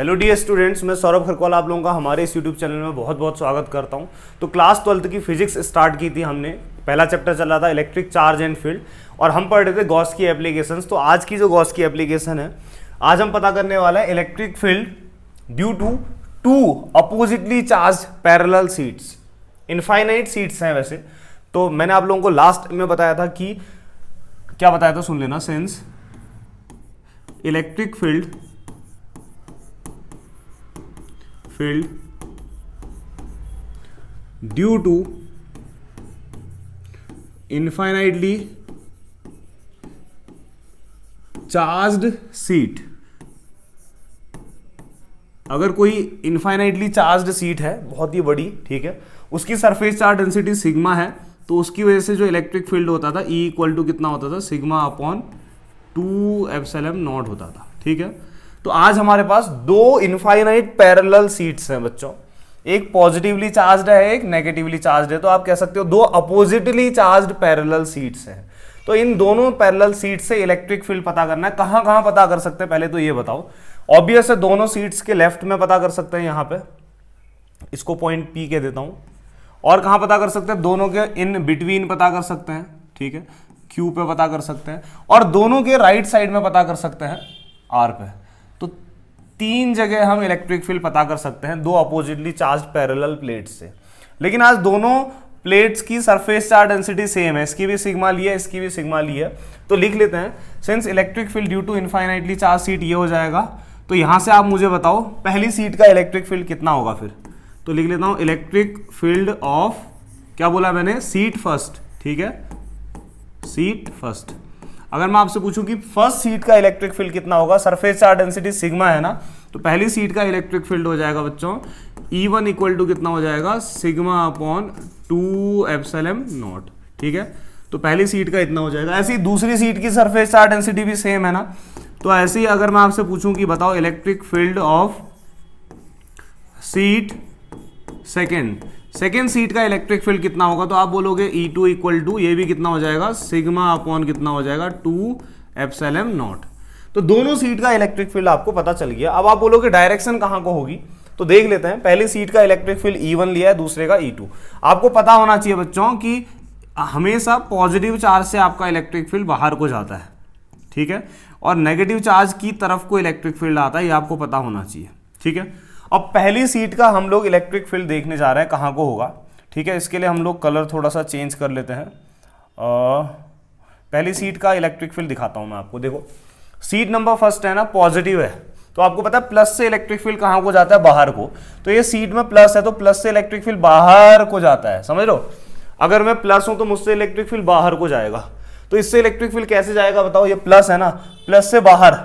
Hello dear students, मैं सौरभ खरकवाल आप लोगों का हमारे इस यूट्यूब चैनल में बहुत बहुत स्वागत करता हूं। तो क्लास 12th की फिजिक्स स्टार्ट की थी हमने। पहला चैप्टर चल रहा था इलेक्ट्रिक चार्ज एंड फील्ड और हम पढ़ रहे थे गॉस की एप्लीकेशंस। तो आज की जो गॉस की एप्लीकेशन है, आज हम पता करने वाला है electric field due to two oppositely charge parallel sheets. Infinite sheets हैं वैसे। तो मैंने आप लोगों को लास्ट में बताया था कि क्या बताया था, सुन लेना। Since electric field due to infinitely charged seat। अगर कोई इनफाइनाइटली चार्ज्ड सीट है, बहुत ही बड़ी, ठीक है, उसकी सरफेस चार्ज डेंसिटी सिग्मा है, तो उसकी वजह से जो इलेक्ट्रिक फील्ड होता था E इक्वल टू कितना होता था, सिग्मा अपॉन 2 एप्सिलॉन नॉट होता था। ठीक है, तो आज हमारे पास दो इनफाइनाइट पैरेलल सीट्स हैं बच्चों। एक पॉजिटिवली चार्ज्ड है, एक नेगेटिवली चार्ज्ड है। तो आप कह सकते हो दो अपोजिटली चार्ज्ड पैरेलल सीट्स हैं। तो इन दोनों पैरेलल सीट से इलेक्ट्रिक फील्ड पता करना है। कहां कहां पता कर सकते हैं, पहले तो ये बताओ। ऑब्वियस है, दोनों सीट्स के लेफ्ट में पता कर सकते हैं, यहां पे इसको पॉइंट P के देता हूं। और कहां पता कर सकते हैं, दोनों के इन बिटवीन पता कर सकते हैं, ठीक है, Q पे पता कर सकते हैं। और दोनों के राइट साइड में पता कर सकते हैं, R पे। तो तीन जगह हम इलेक्ट्रिक फील्ड पता कर सकते हैं दो अपोजिटली चार्ज पैरेलल प्लेट्स से। लेकिन आज दोनों प्लेट्स की सरफेस चार्ज डेंसिटी सेम है, इसकी भी सिग्मा ली है, इसकी भी सिग्मा ली है। तो लिख लेते हैं, since electric field due to infinitely charge sheet, ये हो जाएगा। तो यहां से आप मुझे बताओ पहली सीट का इलेक्ट्रिक फील्ड कितना होगा फिर। तो लिख लेता हूं इलेक्ट्रिक फील्ड ऑफ, क्या बोला मैंने, सीट फर्स्ट। ठीक है, सीट फर्स्ट। अगर मैं आपसे पूछूं कि फर्स्ट सीट का इलेक्ट्रिक फील्ड कितना होगा, सरफेस चार्ज डेंसिटी सिग्मा है ना, तो पहली सीट का इलेक्ट्रिक फील्ड हो जाएगा बच्चों E1 इक्वल टू कितना हो जाएगा, सिग्मा अपॉन 2 एप्सिलॉन नॉट। ठीक है, तो पहली सीट का इतना हो जाएगा। ऐसे ही दूसरी सीट की सरफेस चार्ज डेंसिटी भी सेम है ना। तो ऐसे ही अगर मैं आपसे पूछूं कि बताओ electric field of seat second seat का इलेक्ट्रिक फील्ड कितना होगा, तो आप बोलोगे E2 इक्वल टू, ये भी कितना हो जाएगा, सिग्मा अपॉन कितना हो जाएगा, 2 एप्सिलॉन नॉट। तो दोनों सीट का इलेक्ट्रिक फील्ड आपको पता चल गया। अब आप बोलोगे डायरेक्शन कहां को होगी, तो देख लेते हैं। पहली सीट का इलेक्ट्रिक फील्ड E1 लिया है, दूसरे का E2। आपको पता होना चाहिए बच्चों कि हमेशा पॉजिटिव चार्ज से आपका इलेक्ट्रिक फील्ड बाहर को जाता है, ठीक है, और नेगेटिव चार्ज की तरफ को इलेक्ट्रिक फील्ड आता है, ये आपको पता होना चाहिए। ठीक है, अब पहली सीट का हम लोग इलेक्ट्रिक फील्ड देखने जा रहे हैं कहाँ को होगा। ठीक है, इसके लिए हम लोग कलर थोड़ा सा चेंज कर लेते हैं। पहली सीट का इलेक्ट्रिक फील्ड दिखाता हूँ मैं आपको। देखो, सीट नंबर फर्स्ट है ना, पॉजिटिव है, तो आपको पता है प्लस से इलेक्ट्रिक फील्ड कहाँ को जाता है, बाहर को। तो ये सीट में प्लस है, तो प्लस से इलेक्ट्रिक फील्ड बाहर को जाता है, समझ लो। अगर मैं प्लस हूं तो मुझसे इलेक्ट्रिक फील्ड बाहर को जाएगा। तो इससे इलेक्ट्रिक फील्ड कैसे जाएगा बताओ, ये प्लस है ना, प्लस से बाहर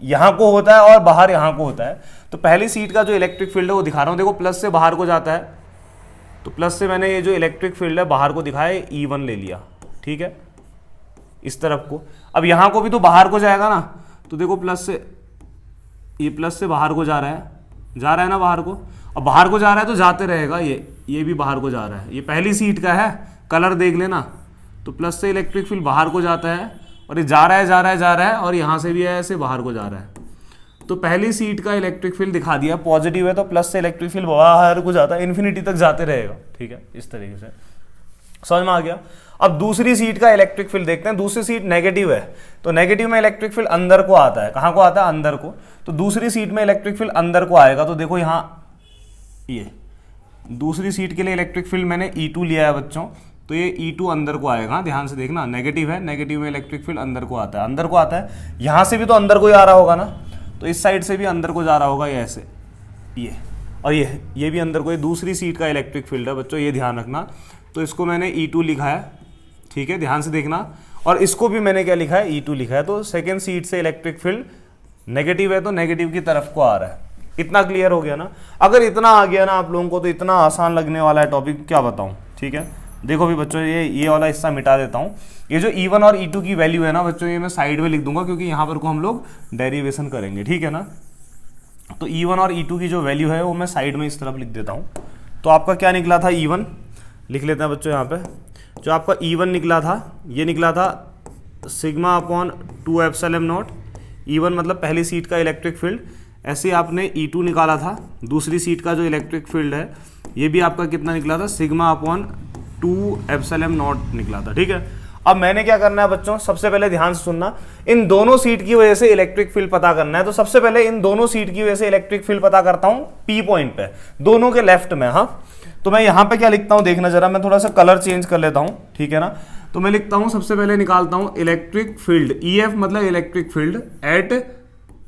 यहां को होता है और बाहर यहां को होता है। तो पहली सीट का जो इलेक्ट्रिक फील्ड है वो दिखा रहा हूं, देखो प्लस से बाहर को जाता है, तो प्लस से मैंने ये जो इलेक्ट्रिक फील्ड है बाहर को दिखाया, E1 ले लिया, ठीक है, इस तरफ को। अब यहां को भी तो बाहर को जाएगा ना, तो देखो प्लस से, ये प्लस से बाहर को जा रहा है ना बाहर को। अब बाहर को जा रहा है तो जाते रहेगा, ये भी बाहर को जा रहा है। ये पहली सीट का है, कलर देख लेना। तो प्लस से इलेक्ट्रिक फील्ड बाहर को जाता है और ये जा रहा है और यहां से भी ऐसे बाहर को जा रहा है। तो पहली सीट का इलेक्ट्रिक फील्ड दिखा दिया, पॉजिटिव है तो प्लस से इलेक्ट्रिक फील्ड बाहर को जाता है, इन्फिनिटी तक जाते रहेगा। ठीक है, इस तरीके से समझ में आ गया। अब दूसरी सीट का इलेक्ट्रिक फील्ड देखते हैं। दूसरी सीट नेगेटिव है, तो नेगेटिव में इलेक्ट्रिक फील्ड अंदर को आता है। कहां को आता है, अंदर को। तो दूसरी सीट में इलेक्ट्रिक फील्ड अंदर को आएगा। तो देखो यहां, ये दूसरी सीट के लिए इलेक्ट्रिक फील्ड मैंने E2 लिया है बच्चों, तो ये E2 अंदर को आएगा। ध्यान से देखना, नेगेटिव है, नेगेटिव में इलेक्ट्रिक फील्ड अंदर को आता है, यहां से भी तो अंदर को ही आ रहा होगा ना, तो इस साइड से भी अंदर को जा रहा होगा, ये ऐसे, ये और ये भी अंदर को। ये दूसरी सीट का इलेक्ट्रिक फील्ड है बच्चों, ये ध्यान रखना। तो इसको मैंने E2 लिखा है, ठीक है, ध्यान से देखना। और इसको भी मैंने क्या लिखा है, E2 लिखा है। तो सेकेंड सीट से इलेक्ट्रिक फील्ड नेगेटिव है, तो नेगेटिव की तरफ को आ रहा है। इतना क्लियर हो गया ना। अगर इतना आ गया ना आप लोगों को, तो इतना आसान लगने वाला है टॉपिक, क्या बताऊं। ठीक है, देखो भी बच्चों, ये वाला हिस्सा मिटा देता हूं। ये जो E1 और E2 की वैल्यू है ना बच्चों, ये मैं साइड में लिख दूंगा, क्योंकि यहां पर को हम लोग डेरिवेशन करेंगे, ठीक है ना। तो E1 और E2 की जो वैल्यू है वो मैं साइड में इस तरफ लिख देता हूं। तो आपका क्या निकला था, E1 लिख लेते हैं बच्चों। यहाँ पे जो आपका E1 निकला था, ये निकला था sigma upon 2 epsilon not. E1 मतलब पहली सीट का इलेक्ट्रिक फील्ड, ऐसे ही आपने E2 निकाला था, दूसरी सीट का जो इलेक्ट्रिक फील्ड है ये भी आपका कितना निकला था, सिग्मा अपॉन 2 एप्सिलॉन नॉट निकला था। ठीक है, अब मैंने क्या करना है बच्चों, सबसे पहले ध्यान से सुनना, इन दोनों सीट की वजह से इलेक्ट्रिक फील्ड पता करना है। तो सबसे पहले इन दोनों सीट की वजह से इलेक्ट्रिक फील्ड पता करता हूं P पॉइंट पे, दोनों के लेफ्ट में। हाँ, तो मैं यहां पे क्या लिखता हूं देखना जरा, मैं थोड़ा सा कलर चेंज कर लेता हूं, ठीक है ना। तो मैं लिखता हूं, सबसे पहले निकालता हूं इलेक्ट्रिक फील्ड, EF मतलब इलेक्ट्रिक फील्ड एट,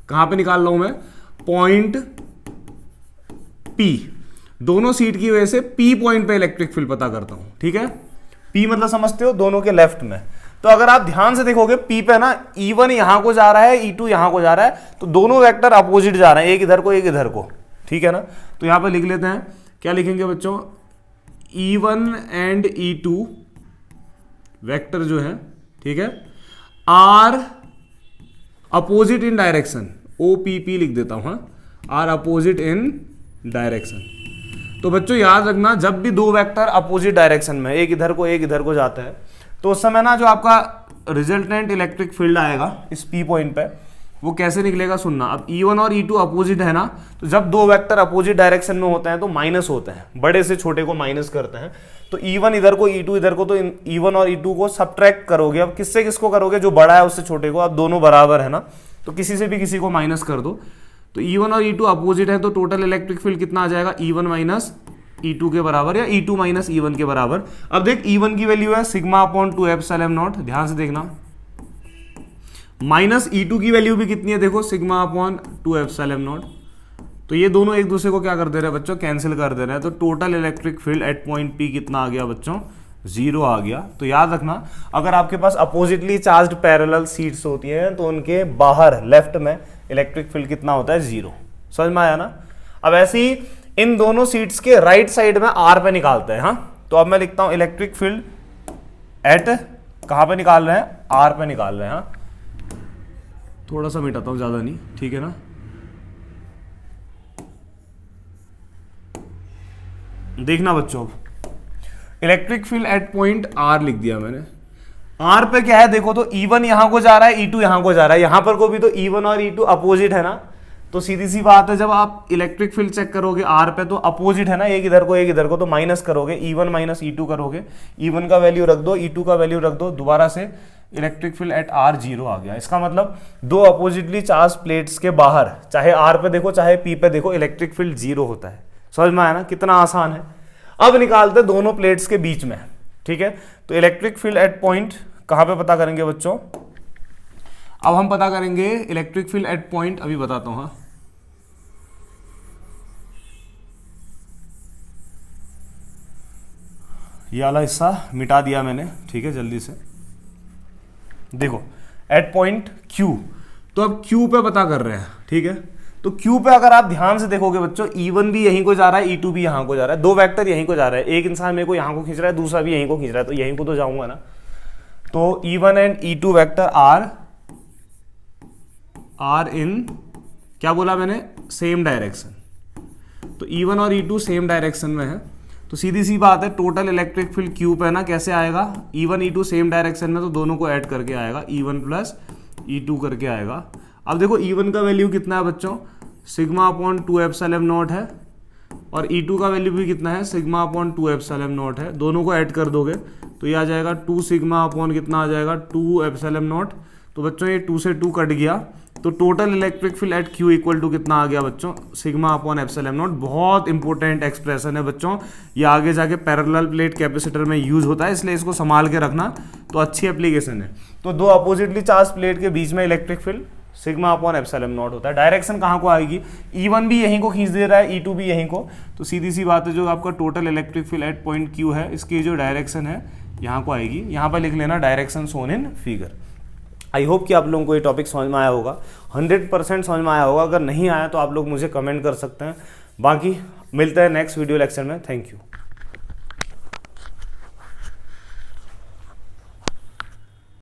कहां पे निकाल रहा हूं मैं, पॉइंट P। दोनों सीट की वजह से P पॉइंट पे इलेक्ट्रिक फील्ड पता करता हूं। ठीक है, P मतलब समझते हो, दोनों के लेफ्ट में। तो अगर आप ध्यान से देखोगे P पे ना E1 यहां को जा रहा है, E2 यहां को जा रहा है, तो दोनों वेक्टर अपोजिट जा रहे हैं, एक इधर को एक इधर को। ठीक है ना, तो यहां पे लिख लेते हैं, क्या लिखेंगे बच्चों, E1 एंड E2 वेक्टर जो है, ठीक है, are opposite in direction, OPP लिख देता हूं, आर अपोजिट इन डायरेक्शन। तो बच्चों याद रखना, जब भी दो वेक्टर अपोजिट डायरेक्शन में, एक इधर को जाता है, तो उस समय ना जो आपका रिजल्टेंट इलेक्ट्रिक फील्ड आएगा इस P पॉइंट पे, वो कैसे निकलेगा सुनना। अब E1 और E2 अपोजिट है ना, तो जब दो वेक्टर अपोजिट डायरेक्शन में होते हैं तो माइनस होते हैं, बड़े से छोटे को माइनस करते हैं। तो E1 इधर को, E2 इधर को, तो E1 और E2 को सब्ट्रैक्ट करोगे। अब किससे किसको करोगे, जो बड़ा है उससे छोटे को। अब दोनों बराबर है ना, तो किसी से भी किसी को माइनस कर दो। तो E1 और E2 अपोजिट है, तो टोटल इलेक्ट्रिक फील्ड कितना आ जाएगा, E1 माइनस E2 के बराबर, या E2 माइनस E1 के बराबर। अब देख E1 की वैल्यू है सिग्मा अपॉन 2 एप्सिलॉन नॉट, ध्यान से देखना, माइनस E2 की वैल्यू भी कितनी है, देखो सिग्मा अपॉन 2 एप्सिलॉन नॉट। तो ये दोनों एक दूसरे को क्या कर दे रहे हैं बच्चों, कैंसिल कर दे रहे हैं। तो total electric field eight point P कितना आ गया बच्चों, 0 आ गया। तो याद रखना, अगर आपके पास अपोजिटली चार्ज्ड पैरेलल सीट्स होती हैं तो उनके बाहर लेफ्ट में इलेक्ट्रिक फील्ड कितना होता है, 0। समझ में आया ना। अब ऐसे ही इन दोनों सीट्स के राइट साइड में R पे निकालते हैं। हाँ, तो अब मैं लिखता हूं इलेक्ट्रिक फील्ड एट, कहां पे निकाल रहे हैं, R पे निकाल रहे हैं। हाँ, थोड़ा सा मिटाता हूं, ज्यादा नहीं, ठीक है ना। देखना बच्चों, electric field eight point R लिख दिया मैंने। R पे क्या है देखो, तो E1 यहां को जा रहा है, E2 यहां को जा रहा है, यहां पर को भी तो E1 और E2 अपोजिट है ना। तो सीधी सी बात है, जब आप इलेक्ट्रिक फील्ड चेक करोगे R पे, तो अपोजिट है ना, एक इधर को एक इधर को, तो माइनस करोगे, E1 माइनस E2 करोगे, E1 का वैल्यू रख दो, E2 का वैल्यू रख दो, दोबारा से इलेक्ट्रिक फील्ड एट R 0 आ गया। इसका मतलब दो अपोजिटली चार्ज प्लेट्स के बाहर, चाहे R पे देखो चाहे P पे देखो, इलेक्ट्रिक फील्ड 0 होता है। समझ में आया ना, कितना आसान है। अब निकालते दोनों प्लेट्स के बीच में, ठीक है। तो इलेक्ट्रिक फील्ड एट पॉइंट कहां पे पता करेंगे बच्चों, अब हम पता करेंगे इलेक्ट्रिक फील्ड एट पॉइंट, अभी बताता हूं। हाँ, ये वाला हिस्सा मिटा दिया मैंने, ठीक है, जल्दी से देखो, एट पॉइंट Q। तो अब Q पे पता कर रहे हैं, ठीक है। तो Q पे अगर आप ध्यान से देखोगे बच्चों, E1 भी यहीं को जा रहा है, E2 भी यहां को जा रहा है, दो वेक्टर यहीं को जा रहे हैं, एक इंसान मेरे को यहां को खींच रहा है, दूसरा भी यहीं को खींच रहा है, तो यहीं को तो जाऊंगा ना। तो E1 and E2 vector are in, क्या बोला मैंने, सेम डायरेक्शन। तो E1 और E2 सेम डायरेक्शन में है, तो सीधी सी बात है, टोटल इलेक्ट्रिक फील्ड Q पे ना कैसे आएगा, E1 E2 सेम डायरेक्शन में, तो दोनों को ऐड करके आएगा, E1 प्लस E2 करके आएगा। अब देखो E1 का वैल्यू कितना है बच्चों, सिग्मा अपॉन 2 एप्सिलॉन नॉट है, और E2 का वैल्यू भी कितना है, सिग्मा अपॉन 2 एप्सिलॉन नॉट है। दोनों को ऐड कर दोगे तो ये आ जाएगा 2 सिग्मा अपॉन कितना आ जाएगा, 2 एप्सिलॉन नॉट। तो बच्चों ये 2 से 2 कट गया, तो total electric field at Q equal to कितना आ गया बच्चों, सिग्मा अपॉन एप्सिलॉन नॉट। बहुत इंपॉर्टेंट एक्सप्रेशन है बच्चों, ये आगे जाके पैरेलल प्लेट कैपेसिटर में यूज होता है, इसलिए इसको संभाल के रखना, तो अच्छी एप्लीकेशन है। तो दो अपोजिटली चार्ज प्लेट के बीच में electric field sigma upon epsilon not होता है। डायरेक्शन कहाँ को आएगी, E1 भी यहीं को खींच दे रहा है, E2 भी यहीं को, तो सीधी सी बात है, जो आपका total electric field eight point Q है, इसकी जो डायरेक्शन है यहाँ को आएगी। यहाँ पर लिख लेना direction shown in figure. I hope कि आप लोगों को ये टॉपिक समझ में आया होगा, 100% समझ में आया होगा। अगर नहीं आया तो आप लोग मुझे कमेंट कर सकते हैं। बाकी मिलते हैं नेक्स्ट वीडियो लेक्चर में। Thank you.